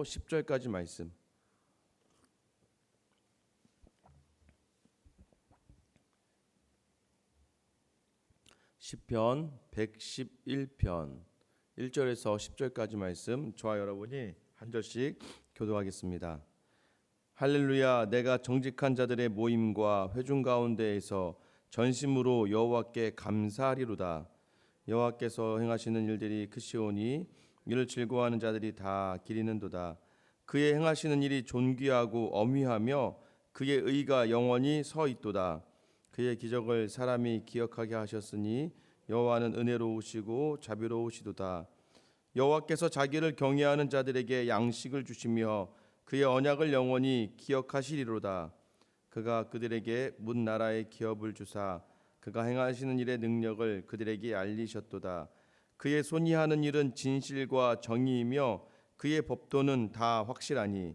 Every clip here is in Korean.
10절까지 말씀. 시편 111편 1절에서 10절까지 말씀, 저와 여러분이 한 절씩 교독하겠습니다. 할렐루야. 내가 정직한 자들의 모임과 회중 가운데에서 전심으로 여호와께 감사하리로다. 여호와께서 행하시는 일들이 크시오니 이를 즐거워하는 자들이 다 기리는도다. 그의 행하시는 일이 존귀하고 엄위하며 그의 의가 영원히 서 있도다. 그의 기적을 사람이 기억하게 하셨으니 여호와는 은혜로우시고 자비로우시도다. 여호와께서 자기를 경외하는 자들에게 양식을 주시며 그의 언약을 영원히 기억하시리로다. 그가 그들에게 문 나라의 기업을 주사 그가 행하시는 일의 능력을 그들에게 알리셨도다. 그의 손이 하는 일은 진실과 정의이며 그의 법도는 다 확실하니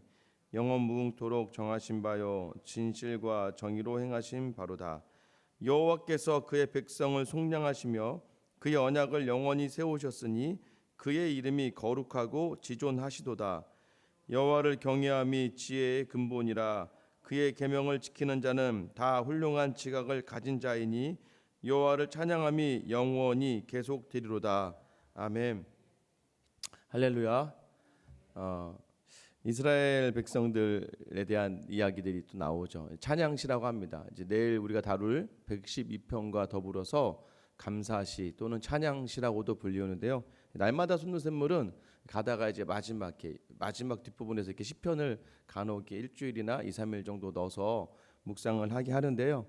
영원 무궁토록 정하신 바요 진실과 정의로 행하신 바로다. 여호와께서 그의 백성을 속량하시며 그의 언약을 영원히 세우셨으니 그의 이름이 거룩하고 지존하시도다. 여호와를 경외함이 지혜의 근본이라. 그의 계명을 지키는 자는 다 훌륭한 지각을 가진 자이니 여호와를 찬양함이 영원히 계속되리로다. 아멘. 할렐루야. 이스라엘 백성들에 대한 이야기들이 또 나오죠. 찬양시라고 합니다. 이제 내일 우리가 다룰 112편과 더불어서 감사시 또는 찬양시라고도 불리우는데요. 날마다 솟는 샘물은 가다가 이제 마지막 뒷부분에서 이렇게 시편을 간혹 일주일이나 2, 3일 정도 넣어서 묵상을 하게 하는데요.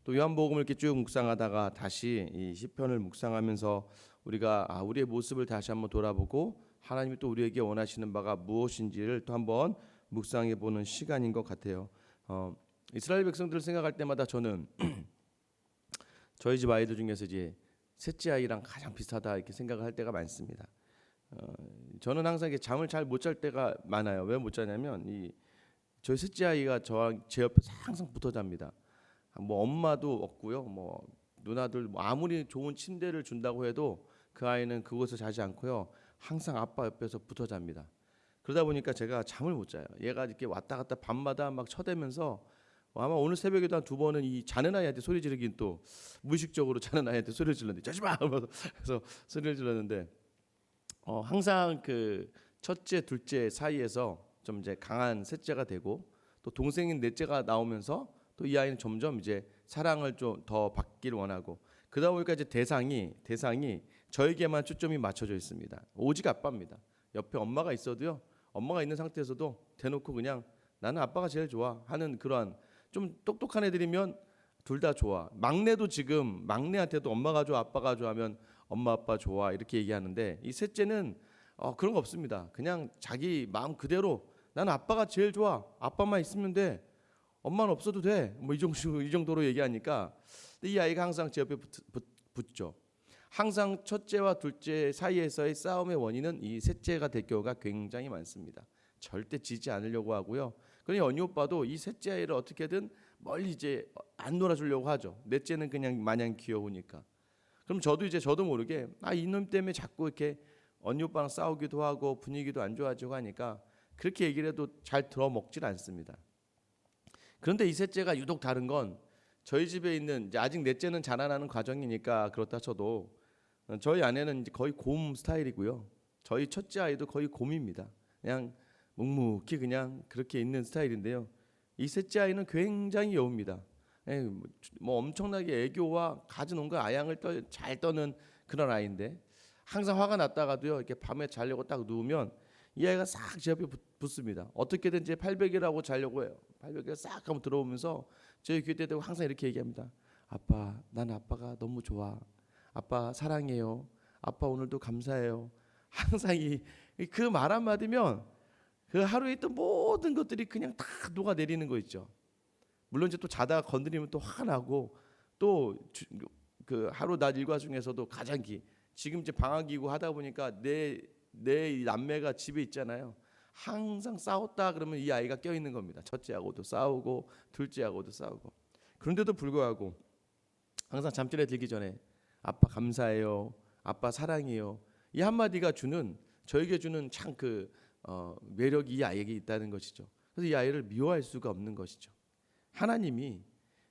또 요한복음을 이렇게 쭉 묵상하다가 다시 이 시편을 묵상하면서 우리가 우리의 모습을 다시 한번 돌아보고 하나님이 또 우리에게 원하시는 바가 무엇인지를 또 한번 묵상해 보는 시간인 것 같아요. 이스라엘 백성들을 생각할 때마다 저는 저희 집 아이들 중에서 이제 셋째 아이랑 가장 비슷하다 이렇게 생각을 할 때가 많습니다. 저는 항상 이렇게 잠을 잘 못 잘 때가 많아요. 왜 못 자냐면 저희 셋째 아이가 제 옆에 항상 붙어 잡니다. 뭐 엄마도 없고요. 뭐 누나들 아무리 좋은 침대를 준다고 해도 그 아이는 그곳에 자지 않고요. 항상 아빠 옆에서 붙어 잡니다. 그러다 보니까 제가 잠을 못 자요. 얘가 이렇게 왔다 갔다 밤마다 막 쳐대면서 아마 오늘 새벽에도 한 두 번은 이 자는 아이한테 소리 지르긴 또 무의식적으로 자는 아이한테 소리를 질렀는데 자지 마! 그래서 소리를 질렀는데 항상 그 첫째, 둘째 사이에서 좀 이제 강한 셋째가 되고 또 동생인 넷째가 나오면서 또 이 아이는 점점 이제 사랑을 좀 더 받기를 원하고 그러다 보니까 이제 대상이 저에게만 초점이 맞춰져 있습니다. 오직 아빠입니다. 옆에 엄마가 있어도요. 엄마가 있는 상태에서도 대놓고 그냥 나는 아빠가 제일 좋아 하는 그러한 좀 똑똑한 애들이면 둘 다 좋아. 막내도 지금 막내한테도 엄마가 좋아 아빠가 좋아하면 엄마 아빠 좋아 이렇게 얘기하는데 이 셋째는 그런 거 없습니다. 그냥 자기 마음 그대로 나는 아빠가 제일 좋아. 아빠만 있으면 돼. 엄마는 없어도 돼. 뭐 이 정도로 얘기하니까 이 아이가 항상 제 옆에 붙죠. 항상 첫째와 둘째 사이에서의 싸움의 원인은 이 셋째가 될 경우가 굉장히 많습니다. 절대 지지 않으려고 하고요. 그러니 언니 오빠도 이 셋째 아이를 어떻게든 멀리 이제 안 놀아주려고 하죠. 넷째는 그냥 마냥 귀여우니까. 그럼 저도 모르게 이놈 때문에 자꾸 이렇게 언니 오빠랑 싸우기도 하고 분위기도 안 좋아지고 하니까 그렇게 얘기를 해도 잘 들어먹질 않습니다. 그런데 이 셋째가 유독 다른 건 저희 집에 있는 이제 아직 넷째는 자라나는 과정이니까 그렇다 쳐도 저희 아내는 이제 거의 곰 스타일이고요. 저희 첫째 아이도 거의 곰입니다. 그냥 묵묵히 그냥 그렇게 있는 스타일인데요. 이 셋째 아이는 굉장히 여웁니다. 뭐 엄청나게 애교와 가진 온갖 아양을 잘 떠는 그런 아이인데 항상 화가 났다가도요. 이렇게 밤에 자려고 딱 누우면 이 아이가 싹 제 옆에 붙습니다. 어떻게든 이제 팔베개라고 자려고 해요. 팔베개가 싹 하면 들어오면서 저희 귀에 대고 항상 이렇게 얘기합니다. 아빠, 난 아빠가 너무 좋아. 아빠 사랑해요. 아빠 오늘도 감사해요. 항상 그 말 한마디면 그 하루에 있던 모든 것들이 그냥 다 녹아내리는 거 있죠. 물론 이제 또 자다가 건드리면 또 화가 나고 또 그 하루 낮 일과 중에서도 가장 지금 이제 방학이고 하다 보니까 내 남매가 집에 있잖아요. 항상 싸웠다 그러면 이 아이가 껴있는 겁니다. 첫째하고도 싸우고 둘째하고도 싸우고. 그런데도 불구하고 항상 잠자리에 들기 전에 아빠 감사해요. 아빠 사랑해요. 이 한마디가 저에게 주는 참 그 매력이 이 아이에게 있다는 것이죠. 그래서 이 아이를 미워할 수가 없는 것이죠. 하나님이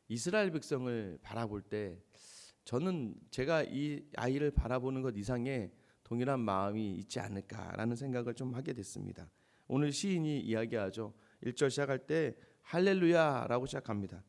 이스라엘 백성을 바라볼 때 저는 제가 이 아이를 바라보는 것 이상의 동일한 마음이 있지 않을까라는 생각을 좀 하게 됐습니다. 오늘 시인이 이야기하죠. 1절 시작할 때 할렐루야라고 시작합니다.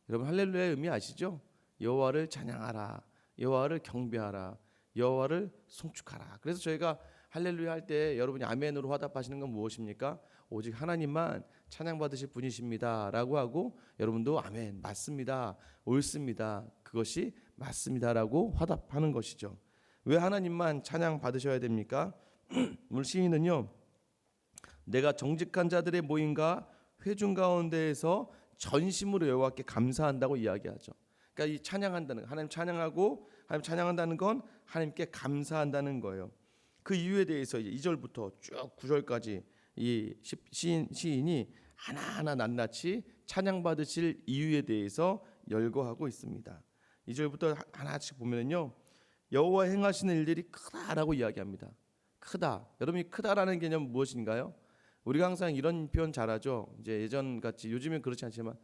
여러분 할렐루야의 의미 아시죠? 여호와를 찬양하라, 여호와를 경배하라, 여호와를 송축하라. 그래서 저희가 할렐루야 할 때 여러분이 아멘으로 화답하시는 건 무엇입니까? 오직 하나님만 찬양받으실 분이십니다라고 하고 여러분도 아멘 맞습니다, 옳습니다, 그것이 맞습니다라고 화답하는 것이죠. 왜 하나님만 찬양받으셔야 됩니까? 오늘 시인은요, 내가 정직한 자들의 모임과 회중 가운데에서 전심으로 여호와께 감사한다고 이야기하죠. 그러니까 이 찬양한다는 하나님 찬양하고 하나님 찬양한다는 건 하나님께 감사한다는 거예요. 그 이유에 대해서 이제 2절부터 쭉 9절까지 이 시인이 하나하나 낱낱이 찬양받으실 이유에 대해서 열거하고 있습니다. 2절부터 하나씩 보면요, 여호와 행하시는 일들이 크다라고 이야기합니다. 크다. 여러분이 크다라는 개념은 무엇인가요? 우리가 항상 이런 표현 잘하죠. 이제 예전 같이 요즘엔 그렇지 않지만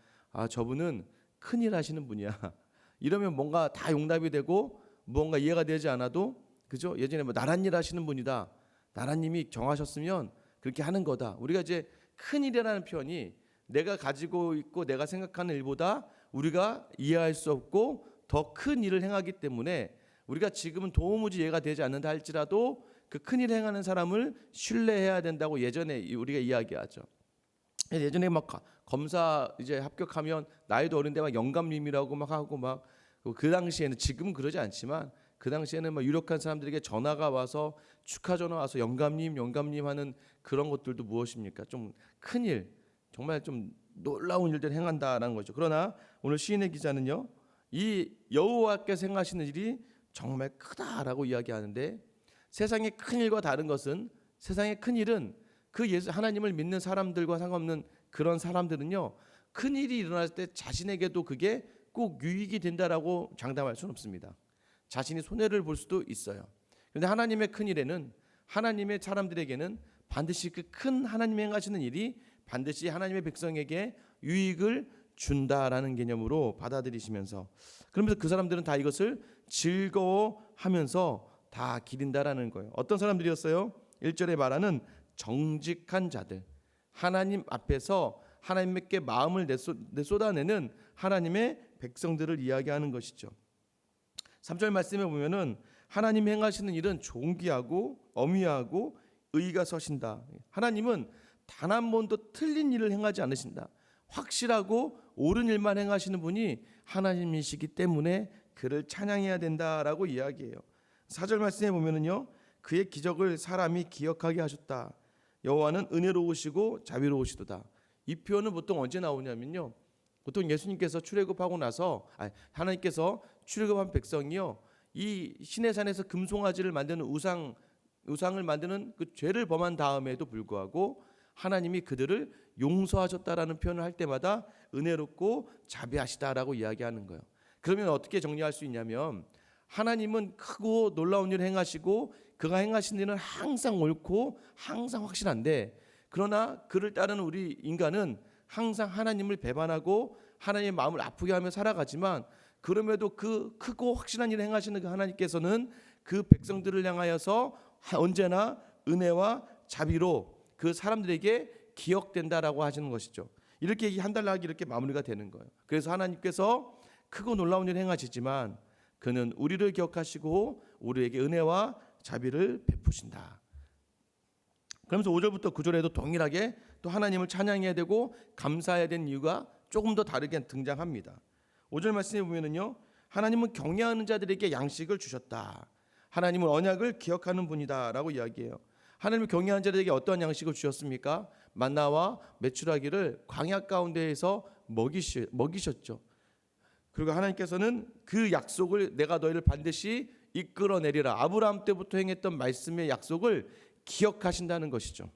저분은 큰일 하시는 분이야. 이러면 뭔가 다 용납이 되고 뭔가 이해가 되지 않아도 그죠? 예전에 뭐 나란 일 하시는 분이다. 나라님이 정하셨으면 그렇게 하는 거다. 우리가 이제 큰일이라는 표현이 내가 가지고 있고 내가 생각하는 일보다 우리가 이해할 수 없고 더 큰 일을 행하기 때문에 우리가 지금은 도무지 이해가 되지 않는다 할지라도 그 큰일 행하는 사람을 신뢰해야 된다고 예전에 우리가 이야기하죠. 예전에 막 검사 이제 합격하면 나이도 어린데 막 영감님이라고 막 하고 막 그 당시에는 지금은 그러지 않지만 그 당시에는 막 유력한 사람들에게 전화가 와서 축하 전화 와서 영감님 하는 그런 것들도 무엇입니까? 좀 큰일, 정말 좀 놀라운 일들 행한다라는 거죠. 그러나 오늘 시인의 기자는요, 이 여호와께서 행하시는 일이 정말 크다라고 이야기하는데 세상의 큰 일과 다른 것은 세상의 큰 일은 그 예수 하나님을 믿는 사람들과 상관없는 그런 사람들은요, 큰 일이 일어날 때 자신에게도 그게 꼭 유익이 된다라고 장담할 수는 없습니다. 자신이 손해를 볼 수도 있어요. 그런데 하나님의 큰 일에는 하나님의 사람들에게는 반드시 그 큰 하나님이 행하시는 일이 반드시 하나님의 백성에게 유익을 준다라는 개념으로 받아들이시면서 그러면서 그 사람들은 다 이것을 즐거워하면서 다 기린다라는 거예요. 어떤 사람들이었어요? 1절에 말하는 정직한 자들, 하나님 앞에서 하나님께 마음을 쏟아내는 하나님의 백성들을 이야기하는 것이죠. 3절 말씀에 보면은 하나님이 행하시는 일은 존귀하고 어미하고 의가 서신다. 하나님은 단 한 번도 틀린 일을 행하지 않으신다. 확실하고 옳은 일만 행하시는 분이 하나님이시기 때문에 그를 찬양해야 된다라고 이야기해요. 4절 말씀에 보면은요, 그의 기적을 사람이 기억하게 하셨다. 여호와는 은혜로우시고 자비로우시도다. 이 표현은 보통 언제 나오냐면요, 보통 예수님께서 출애굽하고 나서 하나님께서 출애굽한 백성이요, 이 시내산에서 금송아지를 만드는 우상을 만드는 그 죄를 범한 다음에도 불구하고 하나님이 그들을 용서하셨다라는 표현을 할 때마다 은혜롭고 자비하시다라고 이야기하는 거예요. 그러면 어떻게 정리할 수 있냐면 하나님은 크고 놀라운 일을 행하시고 그가 행하신 일은 항상 옳고 항상 확실한데, 그러나 그를 따르는 우리 인간은 항상 하나님을 배반하고 하나님의 마음을 아프게 하며 살아가지만, 그럼에도 그 크고 확실한 일을 행하시는 그 하나님께서는 그 백성들을 향하여서 언제나 은혜와 자비로 그 사람들에게 기억된다라고 하시는 것이죠. 이렇게 한 단락이 이렇게 마무리가 되는 거예요. 그래서 하나님께서 크고 놀라운 일을 행하시지만 그는 우리를 기억하시고 우리에게 은혜와 자비를 베푸신다. 그러면서 5절부터 9절에도 동일하게 또 하나님을 찬양해야 되고 감사해야 되는 이유가 조금 더 다르게 등장합니다. 5절 말씀에 보면은요, 하나님은 경외하는 자들에게 양식을 주셨다. 하나님은 언약을 기억하는 분이다라고 이야기해요. 하나님을 경외하는 자들에게 어떠한 양식을 주셨습니까? 만나와 메추라기를 광야 가운데에서 먹이셨죠. 그리고 하나님께서는 그 약속을 내가 너희를 반드시 이끌어내리라, 아브라함 때부터 행했던 말씀의 약속을 기억하신다는 것이죠.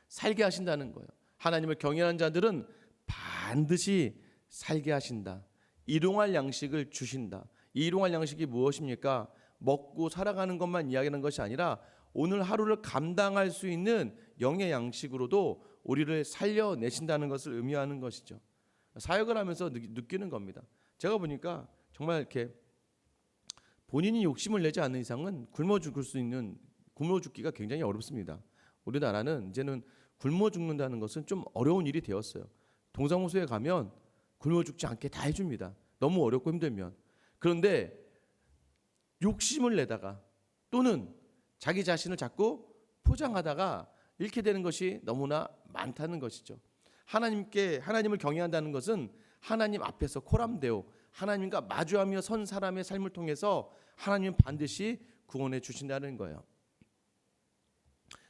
살게 하신다는 거예요. 하나님을 경외하는 자들은 반드시 살게 하신다. 일용할 양식을 주신다. 이 일용할 양식이 무엇입니까? 먹고 살아가는 것만 이야기하는 것이 아니라 오늘 하루를 감당할 수 있는 영의 양식으로도 우리를 살려내신다는 것을 의미하는 것이죠. 사역을 하면서 느끼는 겁니다. 제가 보니까 정말 이렇게 본인이 욕심을 내지 않는 이상은 굶어 죽기가 굉장히 어렵습니다. 우리나라는 이제는 굶어 죽는다는 것은 좀 어려운 일이 되었어요. 동사무소에 가면 굶어 죽지 않게 다 해줍니다. 너무 어렵고 힘들면. 그런데 욕심을 내다가 또는 자기 자신을 자꾸 포장하다가 잃게 되는 것이 너무나 많다는 것이죠. 하나님을 경외한다는 것은 하나님 앞에서 코람데오 하나님과 마주하며 선 사람의 삶을 통해서 하나님은 반드시 구원해 주신다는 거예요.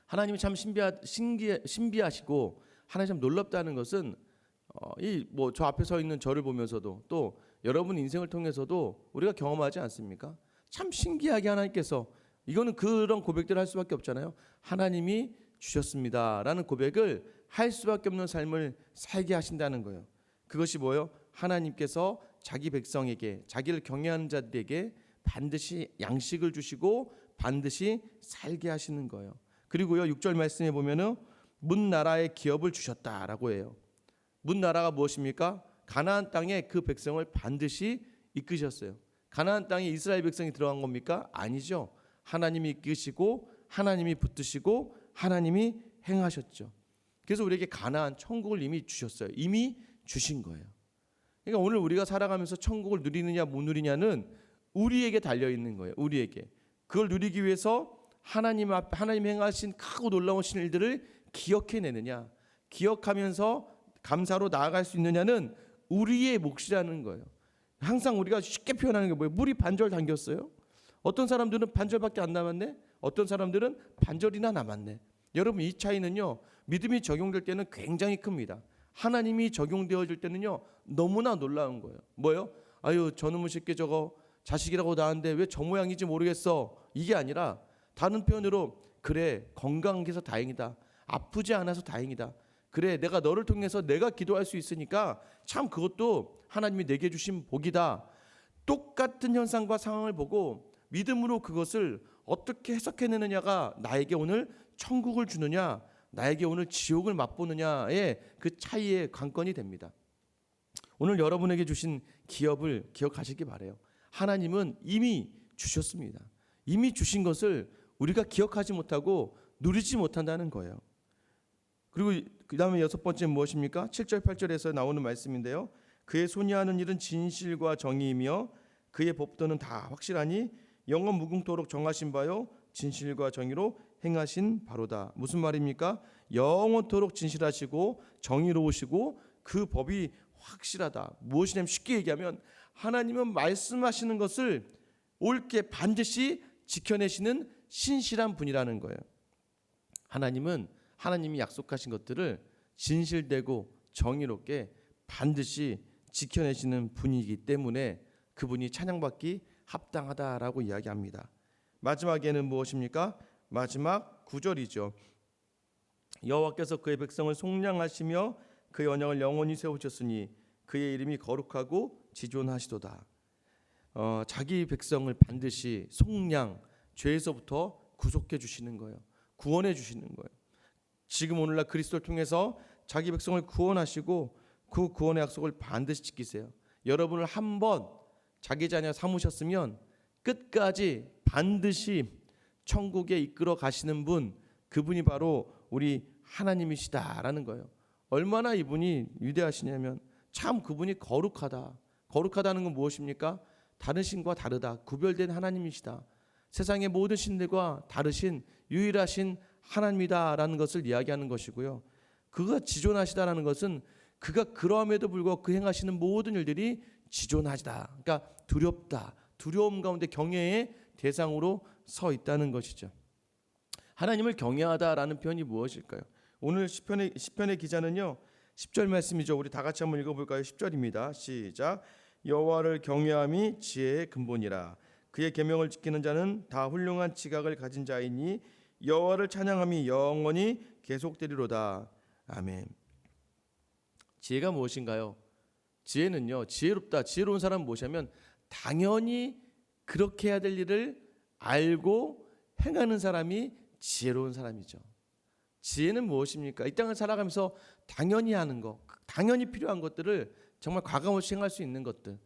하나님이 참 신비하시고 하나님 참 놀랍다는 것은 저 앞에 서 있는 저를 보면서도 또 여러분 인생을 통해서도 우리가 경험하지 않습니까? 참 신기하게 하나님께서 이거는 그런 고백들을 할 수밖에 없잖아요. 하나님이 주셨습니다라는 고백을 할 수밖에 없는 삶을 살게 하신다는 거예요. 그것이 뭐예요? 하나님께서 자기 백성에게 자기를 경외하는 자들에게 반드시 양식을 주시고 반드시 살게 하시는 거예요. 그리고요 6절 말씀에 보면은 문 나라의 기업을 주셨다라고 해요. 문 나라가 무엇입니까? 가나안 땅에 그 백성을 반드시 이끄셨어요. 가나안 땅에 이스라엘 백성이 들어간 겁니까? 아니죠. 하나님이 이끄시고 하나님이 붙드시고 하나님이 행하셨죠. 그래서 우리에게 가나안 천국을 이미 주셨어요. 이미 주신 거예요. 그러니까 오늘 우리가 살아가면서 천국을 누리느냐 못 누리냐는 우리에게 달려 있는 거예요. 우리에게 그걸 누리기 위해서 하나님 앞에 하나님 행하신 크고 놀라우신 일들을 기억해내느냐, 기억하면서 감사로 나아갈 수 있느냐는 우리의 몫이라는 거예요. 항상 우리가 쉽게 표현하는 게 뭐예요? 물이 반절 담겼어요. 어떤 사람들은 반절밖에 안 남았네. 어떤 사람들은 반절이나 남았네. 여러분 이 차이는요. 믿음이 적용될 때는 굉장히 큽니다. 하나님이 적용되어질 때는요. 너무나 놀라운 거예요. 뭐예요? 아유 저놈의 새끼 저거 자식이라고 낳았는데 왜 저 모양인지 모르겠어. 이게 아니라 다른 표현으로 그래 건강한 게 다행이다. 아프지 않아서 다행이다. 그래 내가 너를 통해서 내가 기도할 수 있으니까 참 그것도 하나님이 내게 주신 복이다. 똑같은 현상과 상황을 보고 믿음으로 그것을 어떻게 해석해내느냐가 나에게 오늘 천국을 주느냐 나에게 오늘 지옥을 맛보느냐의 그 차이의 관건이 됩니다. 오늘 여러분에게 주신 기업을 기억하시기 바라요. 하나님은 이미 주셨습니다. 이미 주신 것을 우리가 기억하지 못하고 누리지 못한다는 거예요. 그리고 그 다음에 6번째는 무엇입니까? 7절 8절에서 나오는 말씀인데요. 그의 손이 하는 일은 진실과 정의이며 그의 법도는 다 확실하니 영원 무궁토록 정하신 바요 진실과 정의로 행하신 바로다. 무슨 말입니까? 영원토록 진실하시고 정의로우시고 그 법이 확실하다. 무엇이냐면 쉽게 얘기하면 하나님은 말씀하시는 것을 옳게 반드시 지켜내시는 신실한 분이라는 거예요. 하나님이 약속하신 것들을 진실되고 정의롭게 반드시 지켜내시는 분이기 때문에 그분이 찬양받기 합당하다라고 이야기합니다. 마지막에는 무엇입니까? 마지막 9절이죠. 여호와께서 그의 백성을 속량하시며 그의 언약을 영원히 세우셨으니 그의 이름이 거룩하고 지존하시도다. 자기 백성을 반드시 속량, 죄에서부터 구속해 주시는 거예요. 구원해 주시는 거예요. 지금 오늘날 그리스도를 통해서 자기 백성을 구원하시고 그 구원의 약속을 반드시 지키세요. 여러분을 한번 자기 자녀 삼으셨으면 끝까지 반드시 천국에 이끌어 가시는 분, 그분이 바로 우리 하나님이시다라는 거예요. 얼마나 이분이 위대하시냐면 참 그분이 거룩하다. 거룩하다는 건 무엇입니까? 다른 신과 다르다. 구별된 하나님이시다. 세상의 모든 신들과 다르신 유일하신 하나님이다라는 것을 이야기하는 것이고요. 그가 지존하시다라는 것은 그가 그러함에도 불구하고 그 행하시는 모든 일들이 지존하시다. 그러니까 두렵다. 두려움 가운데 경외의 대상으로 서 있다는 것이죠. 하나님을 경외하다라는 표현이 무엇일까요? 오늘 시편의 기자는요. 10절 말씀이죠. 우리 다 같이 한번 읽어볼까요? 10절입니다. 시작. 여호와를 경외함이 지혜의 근본이라. 그의 계명을 지키는 자는 다 훌륭한 지각을 가진 자이니 여호와를 찬양함이 영원히 계속되리로다. 아멘. 지혜가 무엇인가요? 지혜는요. 지혜롭다. 지혜로운 사람은 무엇이냐면 당연히 그렇게 해야 될 일을 알고 행하는 사람이 지혜로운 사람이죠. 지혜는 무엇입니까? 이 땅을 살아가면서 당연히 하는 것, 당연히 필요한 것들을 정말 과감없이 행할 수 있는 것들.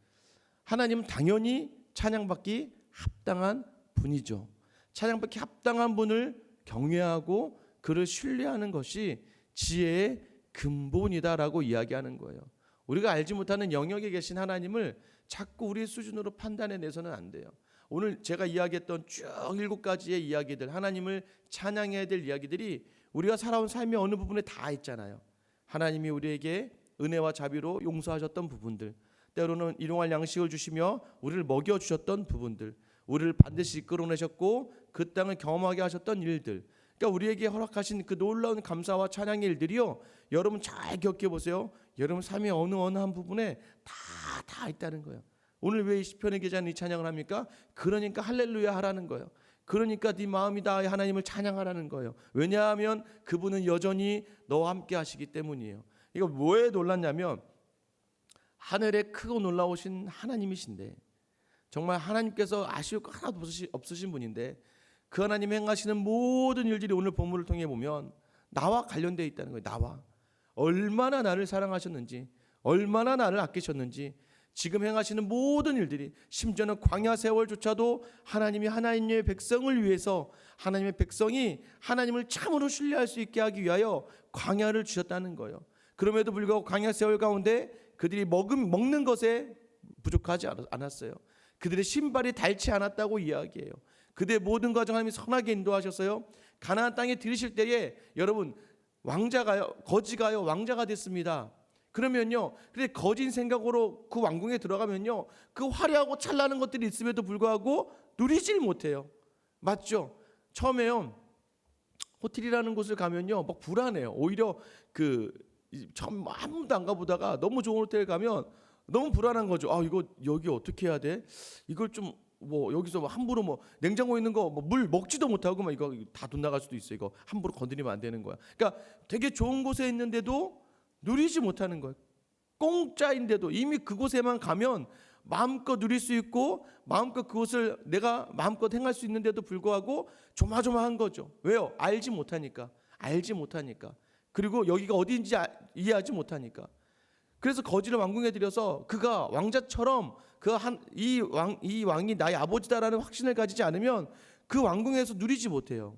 하나님은 당연히 찬양받기 합당한 분이죠. 찬양받기 합당한 분을 경외하고 그를 신뢰하는 것이 지혜의 근본이다라고 이야기하는 거예요. 우리가 알지 못하는 영역에 계신 하나님을 자꾸 우리의 수준으로 판단해내서는 안 돼요. 오늘 제가 이야기했던 쭉 7가지의 이야기들, 하나님을 찬양해야 될 이야기들이 우리가 살아온 삶의 어느 부분에 다 있잖아요. 하나님이 우리에게 은혜와 자비로 용서하셨던 부분들, 때로는 일용할 양식을 주시며 우리를 먹여주셨던 부분들, 우리를 반드시 이끌어내셨고 그 땅을 경험하게 하셨던 일들, 그러니까 우리에게 허락하신 그 놀라운 감사와 찬양의 일들이요, 여러분 잘 기억해 보세요. 여러분 삶의 어느 한 부분에 다 있다는 거예요. 오늘 왜 시편의 기자는 이 찬양을 합니까? 그러니까 할렐루야 하라는 거예요. 그러니까 네 마음이 다하여 하나님을 찬양하라는 거예요. 왜냐하면 그분은 여전히 너와 함께 하시기 때문이에요. 이거 뭐에 놀랐냐면 하늘에 크고 놀라우신 하나님이신데, 정말 하나님께서 아쉬울 거 하나도 없으신 분인데 그 하나님 행하시는 모든 일들이 오늘 본문을 통해 보면 나와 관련되어 있다는 거예요. 나와 얼마나 나를 사랑하셨는지, 얼마나 나를 아끼셨는지, 지금 행하시는 모든 일들이, 심지어는 광야 세월조차도 하나님이 하나님의 백성을 위해서, 하나님의 백성이 하나님을 참으로 신뢰할 수 있게 하기 위하여 광야를 주셨다는 거예요. 그럼에도 불구하고 광야 세월 가운데 그들이 먹는 것에 부족하지 않았어요. 그들의 신발이 닳지 않았다고 이야기해요. 그들의 모든 과정 하나님이 선하게 인도하셨어요. 가나안 땅에 들이실 때에 여러분 거지가요 왕자가 됐습니다. 그러면요, 근데 거진 생각으로 그 왕궁에 들어가면요, 그 화려하고 찬란한 것들이 있음에도 불구하고 누리질 못해요. 맞죠? 처음에요, 호텔이라는 곳을 가면요 막 불안해요. 오히려 처음 아무도 안 가보다가 너무 좋은 호텔 가면 너무 불안한 거죠. 이거 여기 어떻게 해야 돼? 이걸 좀 여기서 함부로 냉장고에 있는 거 물 먹지도 못하고 이거 다 돈 나갈 수도 있어. 이거 함부로 건드리면 안 되는 거야. 그러니까 되게 좋은 곳에 있는데도 누리지 못하는 거예요. 공짜인데도 이미 그곳에만 가면 마음껏 누릴 수 있고 마음껏 그것을 내가 마음껏 행할 수 있는데도 불구하고 조마조마한 거죠. 왜요? 알지 못하니까. 그리고 여기가 어디인지 이해하지 못하니까. 그래서 거지를 왕궁에 들여서 그가 왕자처럼 이 왕이 나의 아버지다라는 확신을 가지지 않으면 그 왕궁에서 누리지 못해요.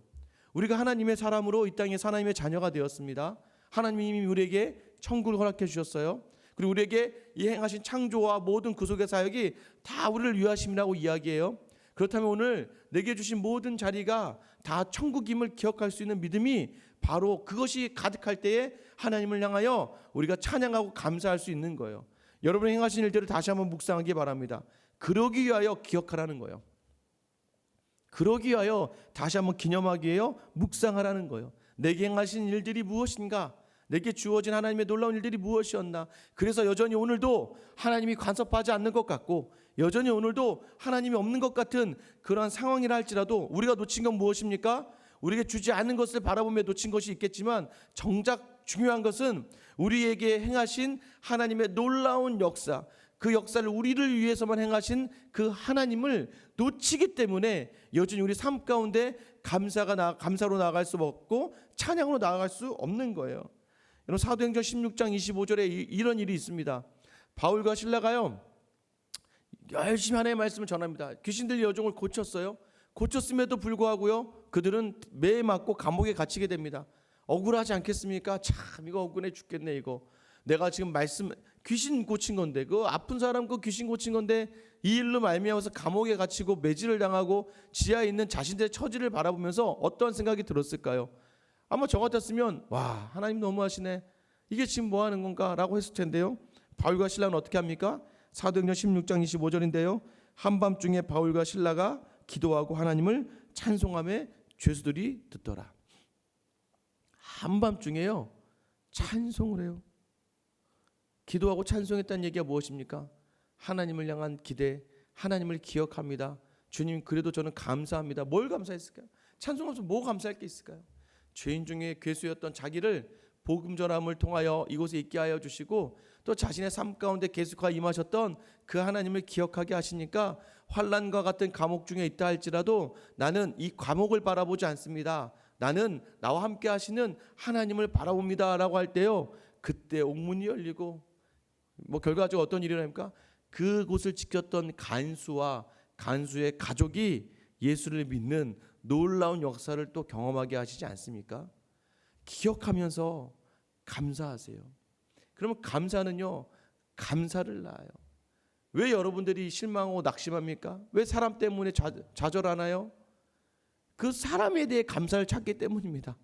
우리가 하나님의 사람으로 이 땅에서 하나님의 자녀가 되었습니다. 하나님이 우리에게 천국을 허락해 주셨어요. 그리고 우리에게 이 행하신 창조와 모든 구속의 사역이 다 우리를 위하심이라고 이야기해요. 그렇다면 오늘 내게 주신 모든 자리가 다 천국임을 기억할 수 있는 믿음이 바로 그것이 가득할 때에 하나님을 향하여 우리가 찬양하고 감사할 수 있는 거예요. 여러분이 행하신 일들을 다시 한번 묵상하기 바랍니다. 그러기 위하여 기억하라는 거예요. 그러기 위하여 다시 한번 기념하기 위하여 묵상하라는 거예요. 내게 행하신 일들이 무엇인가? 내게 주어진 하나님의 놀라운 일들이 무엇이었나? 그래서 여전히 오늘도 하나님이 간섭하지 않는 것 같고, 여전히 오늘도 하나님이 없는 것 같은 그런 상황이라 할지라도 우리가 놓친 건 무엇입니까? 우리에게 주지 않은 것을 바라보며 놓친 것이 있겠지만, 정작 중요한 것은 우리에게 행하신 하나님의 놀라운 역사, 그 역사를 우리를 위해서만 행하신 그 하나님을 놓치기 때문에 여전히 우리 삶 가운데 감사로 나아갈 수 없고 찬양으로 나아갈 수 없는 거예요. 여러분, 사도행전 16장 25절에 이런 일이 있습니다. 바울과 실라가요 열심히 하나님의 말씀을 전합니다. 귀신들 여종을 고쳤어요. 고쳤음에도 불구하고요 그들은 매에 맞고 감옥에 갇히게 됩니다. 억울하지 않겠습니까? 참 이거 억울해 죽겠네. 이거 내가 지금 귀신 고친 건데, 그 아픈 사람 그 귀신 고친 건데 이 일로 말미암아서 감옥에 갇히고 매질을 당하고 지하에 있는 자신들의 처지를 바라보면서 어떠한 생각이 들었을까요? 아마 저 같았으면 와, 하나님 너무하시네, 이게 지금 뭐 하는 건가 라고 했을 텐데요, 바울과 실라는 어떻게 합니까? 사도행전 16장 25절인데요 한밤중에 바울과 실라가 기도하고 하나님을 찬송하며 죄수들이 듣더라. 한밤중에요 찬송을 해요. 기도하고 찬송했다는 얘기가 무엇입니까? 하나님을 향한 기대, 하나님을 기억합니다. 주님, 그래도 저는 감사합니다. 뭘 감사했을까요? 찬송하면서 뭐 감사할 게 있을까요? 죄인 중에 괴수였던 자기를 복음 전함을 통하여 이곳에 있게 하여 주시고, 또 자신의 삶 가운데 계속하여 임하셨던 그 하나님을 기억하게 하시니까 환난과 같은 감옥 중에 있다 할지라도 나는 이 감옥을 바라보지 않습니다. 나는 나와 함께 하시는 하나님을 바라봅니다 라고 할 때요, 그때 옥문이 열리고 결과적으로 어떤 일이 일어납니까? 그곳을 지켰던 간수와 간수의 가족이 예수를 믿는 놀라운 역사를 또 경험하게 하시지 않습니까? 기억하면서 감사하세요. 그러면 감사는요, 감사를 낳아요. 왜 여러분들이 실망하고 낙심합니까? 왜 사람 때문에 좌절하나요? 그 사람에 대해 감사를 찾기 때문입니다.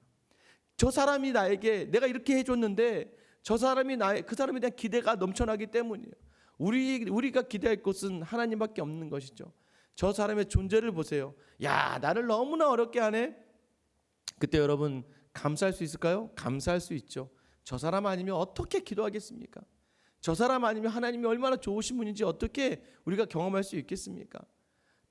저 사람이 나에게 내가 이렇게 해줬는데 저 사람이 그 사람에 대한 기대가 넘쳐나기 때문이에요. 우리가 기대할 것은 하나님밖에 없는 것이죠. 저 사람의 존재를 보세요. 야, 나를 너무나 어렵게 하네. 그때 여러분 감사할 수 있을까요? 감사할 수 있죠. 저 사람 아니면 어떻게 기도하겠습니까? 저 사람 아니면 하나님이 얼마나 좋으신 분인지 어떻게 우리가 경험할 수 있겠습니까?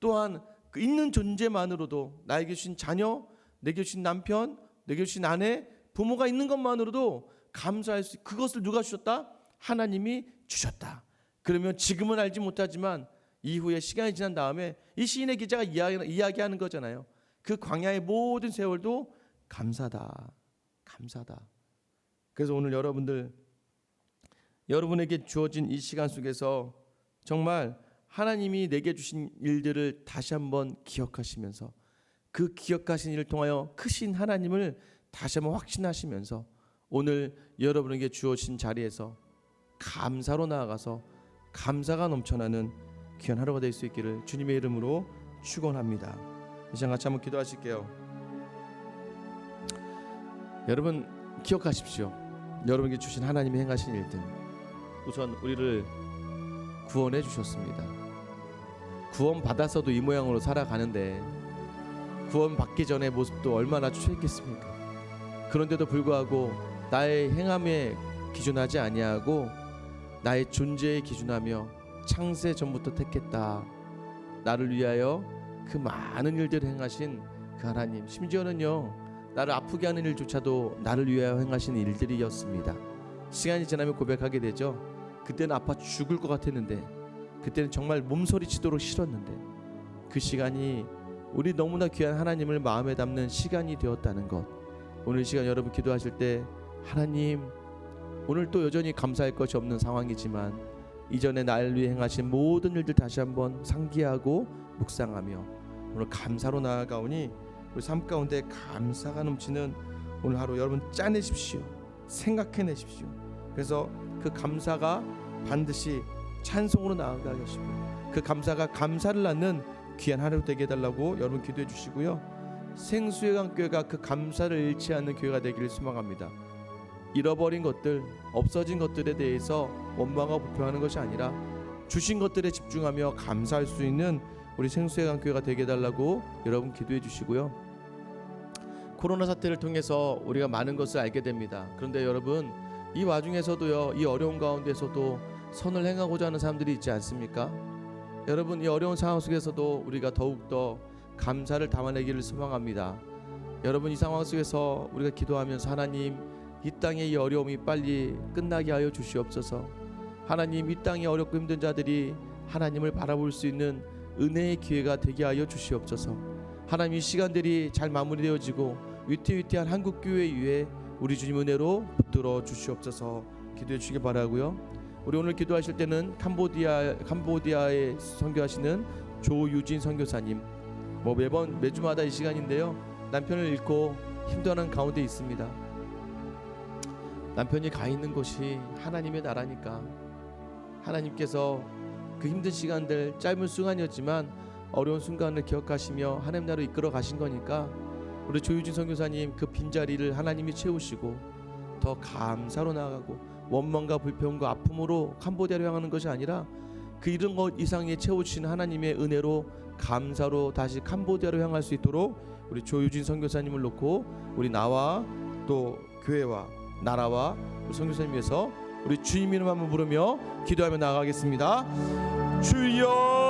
또한 그 있는 존재만으로도 나에게 주신 자녀, 내게 주신 남편, 내게 주신 아내, 부모가 있는 것만으로도 감사할 수, 그것을 누가 주셨다? 하나님이 주셨다. 그러면 지금은 알지 못하지만 이후에 시간이 지난 다음에 이 시인의 기자가 이야기하는 거잖아요. 그 광야의 모든 세월도 감사다. 감사다. 그래서 오늘 여러분에게 주어진 이 시간 속에서 정말 하나님이 내게 주신 일들을 다시 한번 기억하시면서 그 기억하신 일을 통하여 크신 하나님을 다시 한번 확신하시면서 오늘 여러분에게 주어진 자리에서 감사로 나아가서 감사가 넘쳐나는 귀한 하루가 될 수 있기를 주님의 이름으로 축원합니다. 이 시간 같이 한번 기도하실게요. 여러분 기억하십시오. 여러분에게 주신 하나님이 행하신 일들, 우선 우리를 구원해 주셨습니다. 구원 받아서도 이 모양으로 살아가는데 구원 받기 전의 모습도 얼마나 추했겠습니까? 그런데도 불구하고 나의 행함에 기준하지 아니하고 나의 존재에 기준하며 창세 전부터 택했다. 나를 위하여 그 많은 일들을 행하신 그 하나님, 심지어는요 나를 아프게 하는 일조차도 나를 위하여 행하신 일들이었습니다. 시간이 지나면 고백하게 되죠. 그때는 아파 죽을 것 같았는데, 그때는 정말 몸소리치도록 싫었는데, 그 시간이 우리 너무나 귀한 하나님을 마음에 담는 시간이 되었다는 것. 오늘 시간 여러분 기도하실 때 하나님, 오늘 또 여전히 감사할 것이 없는 상황이지만 이전에 나를 위해 행하신 모든 일들 다시 한번 상기하고 묵상하며 오늘 감사로 나아가오니 우리 삶 가운데 감사가 넘치는 오늘 하루 여러분 짜내십시오. 생각해내십시오. 그래서 그 감사가 반드시 찬송으로 나아가게 하시고 그 감사가 감사를 낳는 귀한 하루 되게 해달라고 여러분 기도해 주시고요. 생수회강교회가 그 감사를 잃지 않는 교회가 되기를 소망합니다. 잃어버린 것들, 없어진 것들에 대해서 원망하고 불평하는 것이 아니라 주신 것들에 집중하며 감사할 수 있는 우리 생수회강교회가 되게 해달라고 여러분 기도해 주시고요. 코로나 사태를 통해서 우리가 많은 것을 알게 됩니다. 그런데 여러분 이 와중에서도요, 이 어려운 가운데서도 선을 행하고자 하는 사람들이 있지 않습니까? 여러분 이 어려운 상황 속에서도 우리가 더욱더 감사를 담아내기를 소망합니다. 여러분 이 상황 속에서 우리가 기도하면서 하나님, 이 땅의 이 어려움이 빨리 끝나게 하여 주시옵소서. 하나님, 이 땅에 어렵고 힘든 자들이 하나님을 바라볼 수 있는 은혜의 기회가 되게 하여 주시옵소서. 하나님, 이 시간들이 잘 마무리되어지고 위태위태한 한국교회 위에 우리 주님 은혜로 붙들어 주시옵소서 기도해 주시기 바라고요. 우리 오늘 기도하실 때는 캄보디아에 선교하시는 조유진 선교사님, 매주마다 이 시간인데요, 남편을 잃고 힘들어하는 가운데 있습니다. 남편이 가 있는 곳이 하나님의 나라니까 하나님께서 그 힘든 시간들, 짧은 순간이었지만 어려운 순간을 기억하시며 하나님 나라로 이끌어 가신 거니까 우리 조유진 선교사님 그 빈자리를 하나님이 채우시고 더 감사로 나아가고 원망과 불평과 아픔으로 캄보디아로 향하는 것이 아니라 그 이런 것 이상에 채워주시는 하나님의 은혜로 감사로 다시 캄보디아로 향할 수 있도록 우리 조유진 선교사님을 놓고 우리 나와 또 교회와 나라와 우리 선교사님 위해서 우리 주님 이름 한번 부르며 기도하며 나아가겠습니다. 주여